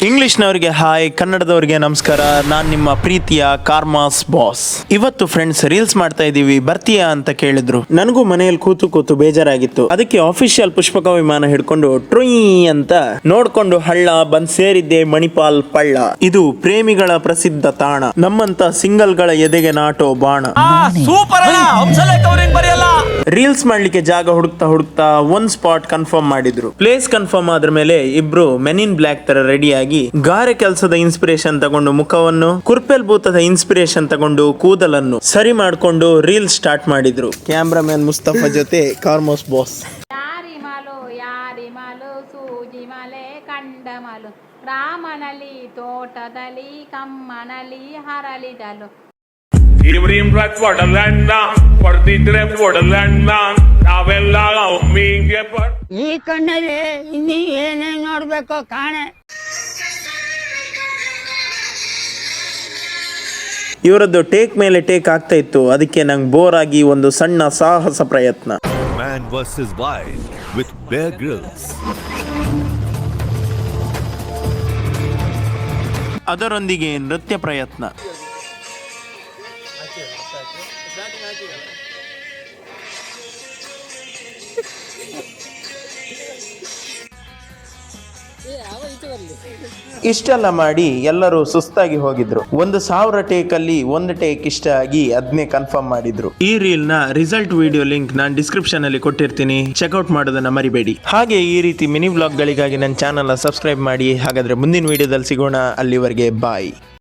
ಇಂಗ್ಲಿಷ್ನವರಿಗೆ hi, ಕನ್ನಡದವರಿಗೆ ನಮಸ್ಕಾರ. ನಾನು ನಿಮ್ಮ ಪ್ರೀತಿಯ ಕಾರ್ಮಾಸ್ ಬಾಸ್. ಇವತ್ತು ಫ್ರೆಂಡ್ಸ್ ರೀಲ್ಸ್ ಮಾಡ್ತಾ ಇದೀವಿ, ಬರ್ತೀಯಾ ಅಂತ ಕೇಳಿದ್ರು. ನನಗೂ ಮನೆಯಲ್ಲಿ ಕೂತು ಬೇಜಾರಾಗಿತ್ತು. ಅದಕ್ಕೆ ಆಫಿಷಿಯಲ್ ಪುಷ್ಪಕ ವಿಮಾನ ಹಿಡ್ಕೊಂಡು ಟ್ರೊಯ್ ಅಂತ ನೋಡ್ಕೊಂಡು ಹಳ್ಳ ಬಂದ್ ಸೇರಿದ್ದೆ ಮಣಿಪಾಲ್ ಪಳ್ಳ. ಇದು ಪ್ರೇಮಿಗಳ ಪ್ರಸಿದ್ಧ ತಾಣ, ನಮ್ಮಂತ ಸಿಂಗಲ್ ಗಳ ಎದೆಗೆ ನಾಟೋ ಬಾಣ. ರೀಲ್ಸ್ ಮಾಡ್ಲಿಕ್ಕೆ ಜಾಗ ಹುಡುಕ್ತಾ ಒಂದ್ ಸ್ಪಾಟ್ ಕನ್ಫರ್ಮ್ ಮಾಡಿದ್ರು. ಪ್ಲೇಸ್ ಕನ್ಫರ್ಮ್ ಆದ್ರ ಮೇಲೆ ಇಬ್ರು ಮೆನ್ ಇನ್ ಬ್ಲಾಕ್ ತರ ರೆಡಿ ಆಗಿ ಗಾರೆ ಕೆಲಸದ ಇನ್ಸ್ಪಿರೇಷನ್ ತಗೊಂಡು ಮುಖವನ್ನು, ಕುರ್ಪೆಲ್ ಭೂತದ ಇನ್ಸ್ಪಿರೇಷನ್ ತಗೊಂಡು ಕೂದಲನ್ನು ಸರಿ ಮಾಡ್ಕೊಂಡು ರೀಲ್ ಸ್ಟಾರ್ಟ್ ಮಾಡಿದ್ರು. ಕ್ಯಾಮ್ರಾಮನ್ ಮುಸ್ತಫಾ ಜೊತೆ ಕಾರ್ಮೋಸ್ ಬಾಸ್. ಯಾರಿಮಲು ಸೂಜಿ ಮಲೆ ಕಂಡಮಲು, ರಾಮನಲ್ಲಿ ತೋಟದಲ್ಲಿ ಕಮ್ಮನಲ್ಲಿ ಹರಳಿದಲು. Ivrim rat ಕೊಡಲಣ್ಣ ಕೊಡ್ತಿದ್ರೆ ಕೊಡಲಣ್ಣ ನಾವೆಲ್ಲ ಒಮ್ಮಿಗೆ ಈ ಕಣ್ಣಲ್ಲಿ ಇನ್ನೀ ಏನೇನ್ ನೋಡ್ಬೇಕೋ ಕಾಣೆ. ಇವರದ್ದು ಟೇಕ್ ಮೇಲೆ ಟೇಕ್ ಆಗ್ತಾ ಇತ್ತು. ಅದಕ್ಕೆ ನಂಗೆ ಬೋರ್ ಆಗಿ ಒಂದು ಸಣ್ಣ ಸಾಹಸ ಪ್ರಯತ್ನ. Man vs. Wild with Bear Grylls. ಅದರೊಂದಿಗೆ ನೃತ್ಯ ಪ್ರಯತ್ನ. ಇಷ್ಟೆಲ್ಲ ಮಾಡಿ ಎಲ್ಲರೂ ಸುಸ್ತಾಗಿ ಹೋಗಿದ್ರು. 1,000 ಟೇಕ್ ಅಲ್ಲಿ ಒಂದು ಟೇಕ್ ಇಷ್ಟ ಆಗಿ ಅದನ್ನೇ ಕನ್ಫರ್ಮ್ ಮಾಡಿದ್ರು. ಈ ರೀಲ್ ನ ರಿಸಲ್ಟ್ ವಿಡಿಯೋ ಲಿಂಕ್ ನಾನು ಡಿಸ್ಕ್ರಿಪ್ಷನ್ ಅಲ್ಲಿ ಕೊಟ್ಟಿರ್ತೀನಿ, ಚೆಕ್ಔಟ್ ಮಾಡೋದನ್ನ ಮರಿಬೇಡಿ. ಹಾಗೆ ಈ ರೀತಿ ಮಿನಿ ವ್ಲಾಗ್ ಗಳಿಗಾಗಿ ನನ್ನ ಚಾನಲ್ ಸಬ್ಸ್ಕ್ರೈಬ್ ಮಾಡಿ. ಹಾಗಾದ್ರೆ ಮುಂದಿನ ವಿಡಿಯೋದಲ್ಲಿ ಸಿಗೋಣ. ಅಲ್ಲಿವರೆಗೆ ಬಾಯ್.